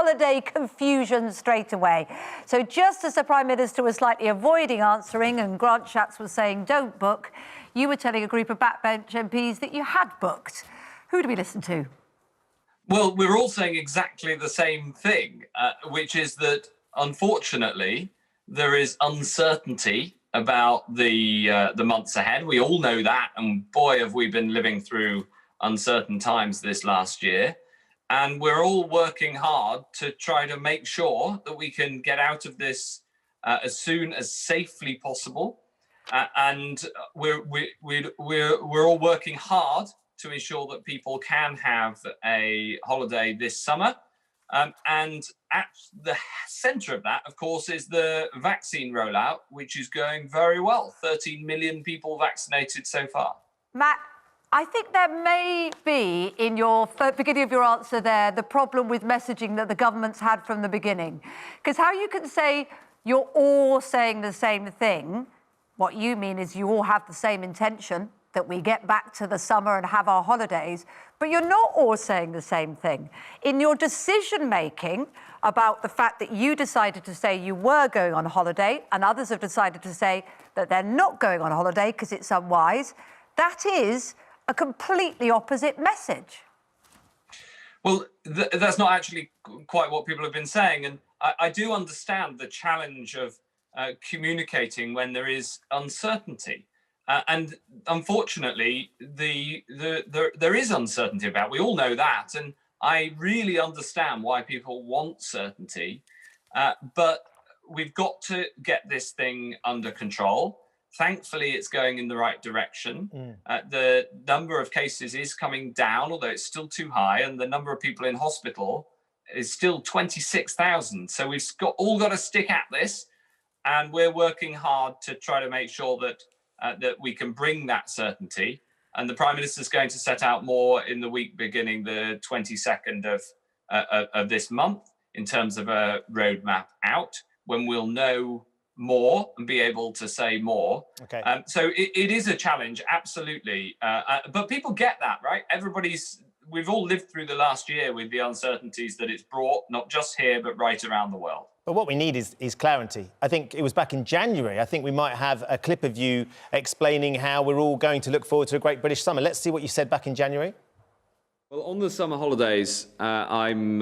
holiday confusion straight away. So just as the Prime Minister was slightly avoiding answering and Grant Shapps was saying don't book, you were telling a group of backbench MPs that you had booked. Who do we listen to? Well, we're all saying exactly the same thing, which is that, unfortunately, there is uncertainty about the months ahead. We all know that, and boy, have we been living through uncertain times this last year. And we're all working hard to try to make sure that we can get out of this as soon as safely possible. And we're all working hard to ensure that people can have a holiday this summer. And at the centre of that, of course, is the vaccine rollout, which is going very well. 13 million people vaccinated so far. Matt, I think there may be, in your beginning of your answer there, the problem with messaging that the government's had from the beginning. Because how you can say you're all saying the same thing, what you mean is you all have the same intention, that we get back to the summer and have our holidays, but you're not all saying the same thing. In your decision-making about the fact that you decided to say you were going on holiday and others have decided to say that they're not going on holiday because it's unwise, that is a completely opposite message. Well, that's not actually quite what people have been saying. And I do understand the challenge of communicating when there is uncertainty. And unfortunately, there is uncertainty about it. We all know that. And I really understand why people want certainty. But we've got to get this thing under control. Thankfully, it's going in the right direction. The number of cases is coming down, although it's still too high. And the number of people in hospital is still 26,000. So we've all got to stick at this. And we're working hard to try to make sure that that we can bring that certainty. And the Prime Minister is going to set out more in the week beginning the 22nd of this month in terms of a roadmap out, when we'll know more and be able to say more. Okay. So it is a challenge, absolutely. But people get that, right? We've all lived through the last year with the uncertainties that it's brought, not just here, but right around the world. But what we need is clarity. I think it was back in January. I think we might have a clip of you explaining how we're all going to look forward to a great British summer. Let's see what you said back in January. Well, on the summer holidays, I'm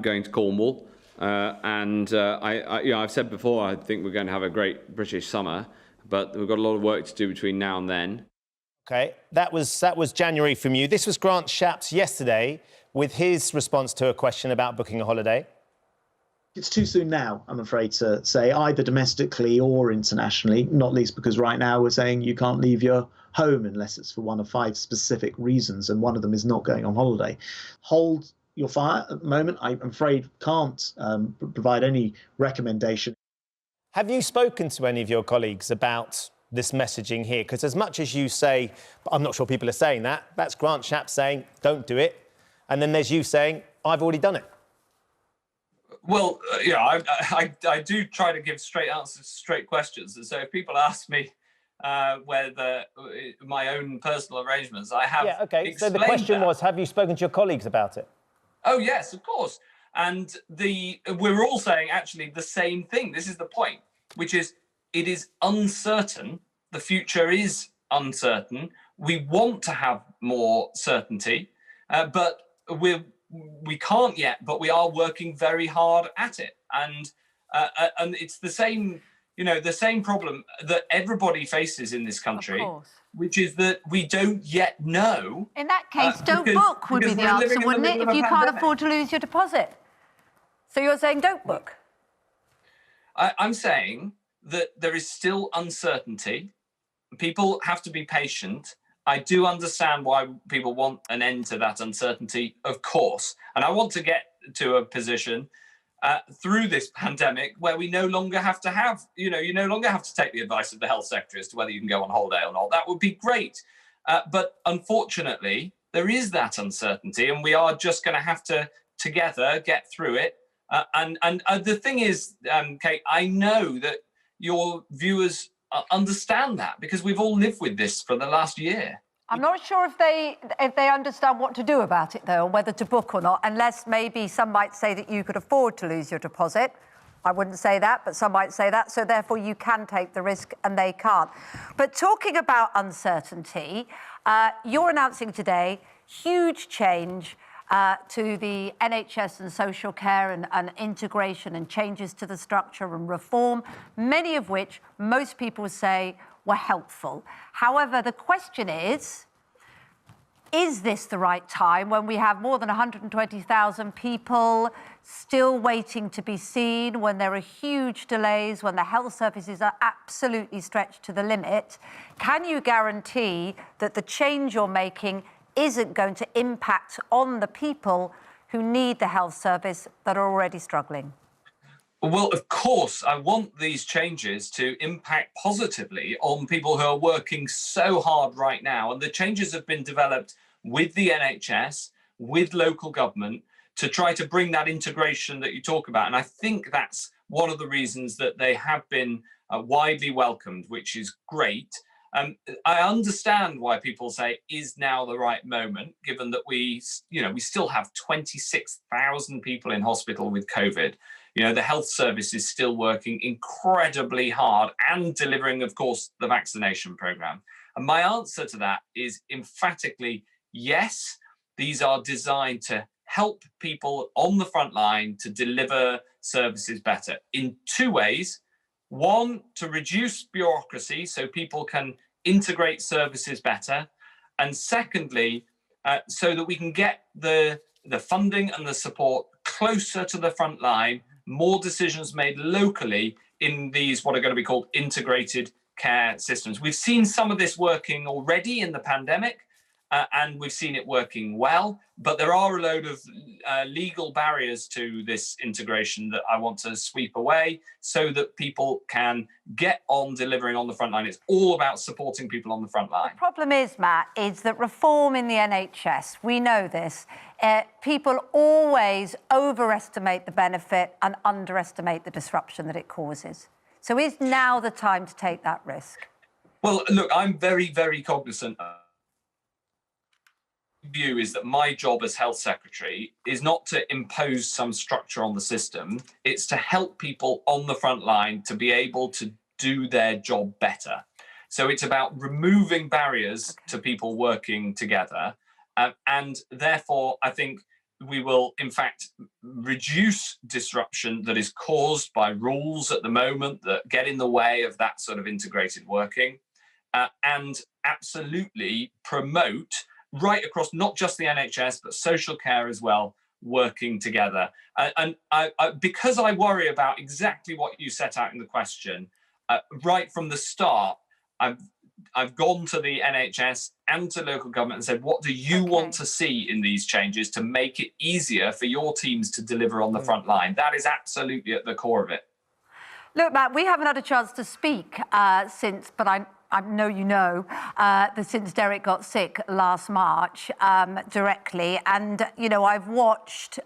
going to Cornwall, and I've said before I think we're going to have a great British summer, but we've got a lot of work to do between now and then. OK, that was January from you. This was Grant Shapps yesterday with his response to a question about booking a holiday. It's too soon now, I'm afraid to say, either domestically or internationally, not least because right now we're saying you can't leave your home unless it's for one of 5 specific reasons, and one of them is not going on holiday. Hold your fire at the moment. I'm afraid can't provide any recommendation. Have you spoken to any of your colleagues about this messaging here? Because as much as you say, I'm not sure people are saying that, that's Grant Shapps saying, don't do it. And then there's you saying, I've already done it. Well, I do try to give straight answers to straight questions. And so if people ask me whether my own personal arrangements, I have. Yeah, OK. So the question was, have you spoken to your colleagues about it? Oh, yes, of course. And we're all saying actually the same thing. This is the point, which is it is uncertain. The future is uncertain. We want to have more certainty, but we can't yet, but we are working very hard at it. And it's the same, the same problem that everybody faces in this country, which is that we don't yet know. In that case, don't book would be the answer, wouldn't it, if you can't afford to lose your deposit? So you're saying don't book? I'm saying that there is still uncertainty. People have to be patient. I do understand why people want an end to that uncertainty, of course. And I want to get to a position through this pandemic where we no longer have to have, you no longer have to take the advice of the health secretary as to whether you can go on holiday or not. That would be great. But unfortunately, there is that uncertainty, and we are just going to have to together get through it. And the thing is, Kate, I know that your viewers understand that because we've all lived with this for the last year. I'm not sure if they understand what to do about it, though, or whether to book or not, unless maybe some might say that you could afford to lose your deposit. I wouldn't say that, but some might say that. So therefore, you can take the risk and they can't. But talking about uncertainty, you're announcing today huge change to the NHS and social care and integration and changes to the structure and reform, many of which most people say were helpful. However, the question is this the right time when we have more than 120,000 people still waiting to be seen, when there are huge delays, when the health services are absolutely stretched to the limit? Can you guarantee that the change you're making isn't going to impact on the people who need the health service that are already struggling? Well, of course, I want these changes to impact positively on people who are working so hard right now. And the changes have been developed with the NHS, with local government, to try to bring that integration that you talk about. And I think that's one of the reasons that they have been widely welcomed, which is great. I understand why people say, is now the right moment, given that we still have 26,000 people in hospital with COVID. The health service is still working incredibly hard and delivering, of course, the vaccination program. And my answer to that is emphatically yes. These are designed to help people on the front line to deliver services better in two ways. One, to reduce bureaucracy so people can integrate services better. And secondly, so that we can get the funding and the support closer to the front line, more decisions made locally in these what are going to be called integrated care systems. We've seen some of this working already in the pandemic, and we've seen it working well, but there are a load of legal barriers to this integration that I want to sweep away so that people can get on delivering on the front line. It's all about supporting people on the front line. The problem is, Matt, is that reform in the NHS, we know this, people always overestimate the benefit and underestimate the disruption that it causes. So is now the time to take that risk? Well, look, I'm very, very cognizant. View is that my job as health secretary is not to impose some structure on the system. It's to help people on the front line to be able to do their job better. So it's about removing barriers to people working together. And therefore, I think we will, in fact, reduce disruption that is caused by rules at the moment that get in the way of that sort of integrated working, and absolutely promote right across not just the NHS, but social care as well, working together. And because I worry about exactly what you set out in the question, right from the start, I've gone to the NHS and to local government and said, what do you want to see in these changes to make it easier for your teams to deliver on the front line? That is absolutely at the core of it. Look, Matt, we haven't had a chance to speak since, but I know you know that since Derek got sick last March directly. And, I've watched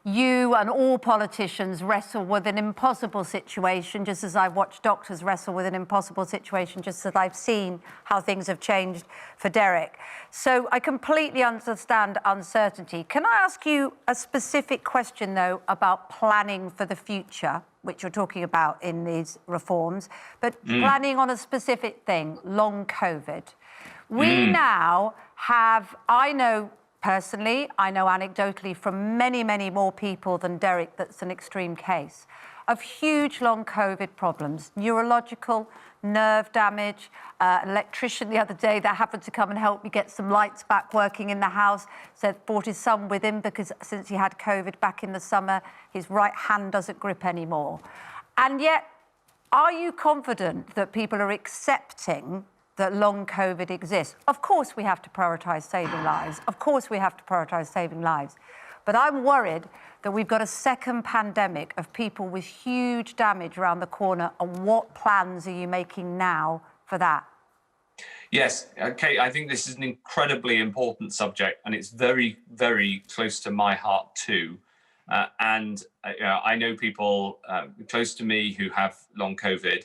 you and all politicians wrestle with an impossible situation, just as I've watched doctors wrestle with an impossible situation, just as I've seen how things have changed for Derek. So I completely understand uncertainty. Can I ask you a specific question, though, about planning for the future, which you're talking about in these reforms, but planning on a specific thing, long COVID. We now have, I know personally, I know anecdotally from many, many more people than Derek that's an extreme case, of huge long COVID problems, neurological, nerve damage. An electrician the other day that happened to come and help me get some lights back working in the house said brought his son with him because since he had COVID back in the summer, his right hand doesn't grip anymore. And yet, are you confident that people are accepting that long COVID exists? Of course we have to prioritise saving lives. Of course we have to prioritise saving lives. But I'm worried that we've got a second pandemic of people with huge damage around the corner. And what plans are you making now for that? Yes, Kate, I think this is an incredibly important subject, and it's very, very close to my heart too. I know people close to me who have long COVID.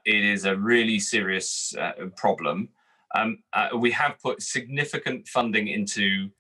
It is a really serious problem. We have put significant funding into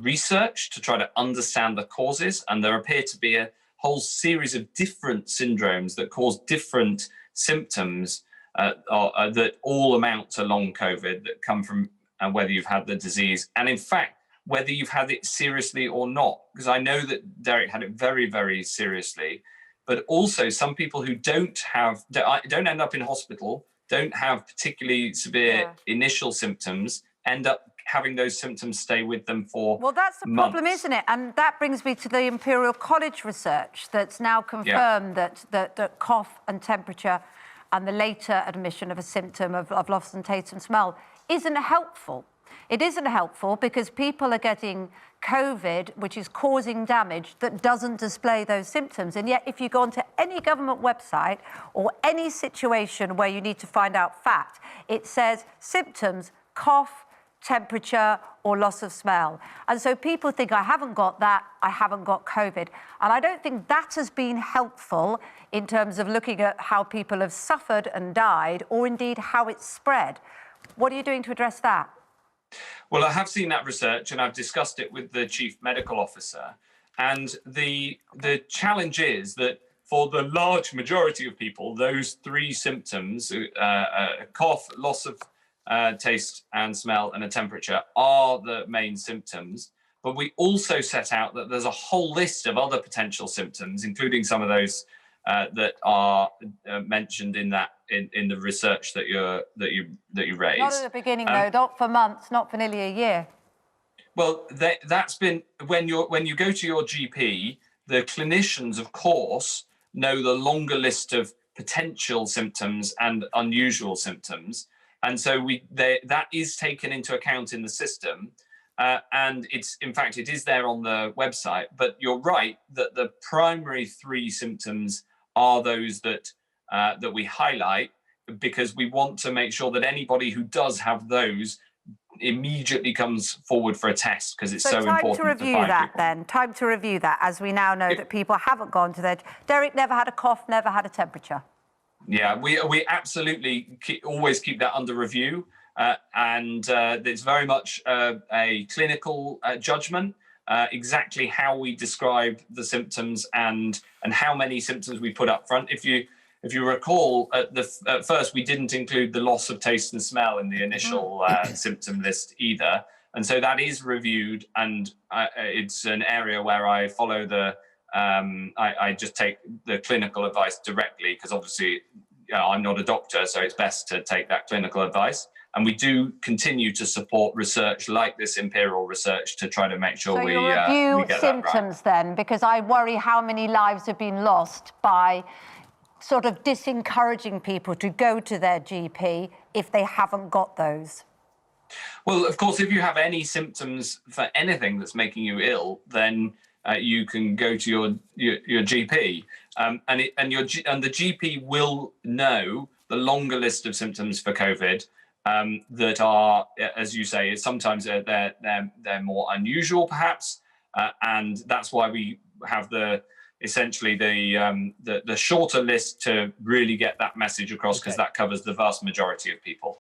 research to try to understand the causes, and there appear to be a whole series of different syndromes that cause different symptoms that all amount to long COVID, that come from whether you've had the disease, and in fact, whether you've had it seriously or not. Because I know that Derek had it very, very seriously, but also some people who don't end up in hospital, don't have particularly severe initial symptoms, end up having those symptoms stay with them for Well, that's the months. problem, isn't it? And that brings me to the Imperial College research that's now confirmed that cough and temperature and the later admission of a symptom of loss and taste and smell isn't helpful. It isn't helpful because people are getting COVID, which is causing damage that doesn't display those symptoms. And yet, if you go onto any government website or any situation where you need to find out fact, it says symptoms, cough, temperature or loss of smell. And so people think, I haven't got that, I haven't got COVID. And I don't think that has been helpful in terms of looking at how people have suffered and died, or indeed how it's spread. What are you doing to address that? Well, I have seen that research and I've discussed it with the chief medical officer. And the challenge is that for the large majority of people, those three symptoms, cough, loss of taste and smell, and a temperature, are the main symptoms. But we also set out that there's a whole list of other potential symptoms, including some of those that are mentioned in the research that you raised. Not at the beginning, though. Not for months. Not for nearly a year. Well, that's been when you go to your GP, the clinicians, of course, know the longer list of potential symptoms and unusual symptoms. And so that is taken into account in the system, and it is there on the website. But you're right that the primary three symptoms are those that we highlight, because we want to make sure that anybody who does have those immediately comes forward for a test, because it's so important to review Time to review that, as we now know that people haven't gone to their... Derek never had a cough, never had a temperature. Yeah, we absolutely always keep that under review, and it's very much a clinical judgment, exactly how we describe the symptoms and how many symptoms we put up front. If you recall, at first we didn't include the loss of taste and smell in the initial symptom list either, and so that is reviewed, and it's an area where I follow I just take the clinical advice directly, because obviously I'm not a doctor, so it's best to take that clinical advice. And we do continue to support research like this Imperial research to try to make sure we get symptoms that right. Then, because I worry how many lives have been lost by sort of disencouraging people to go to their GP if they haven't got those. Well, of course, if you have any symptoms for anything that's making you ill, then you can go to your GP, and the GP will know the longer list of symptoms for COVID that are, as you say, sometimes they're more unusual, perhaps, and that's why we have essentially the shorter list to really get that message across, because that covers the vast majority of people.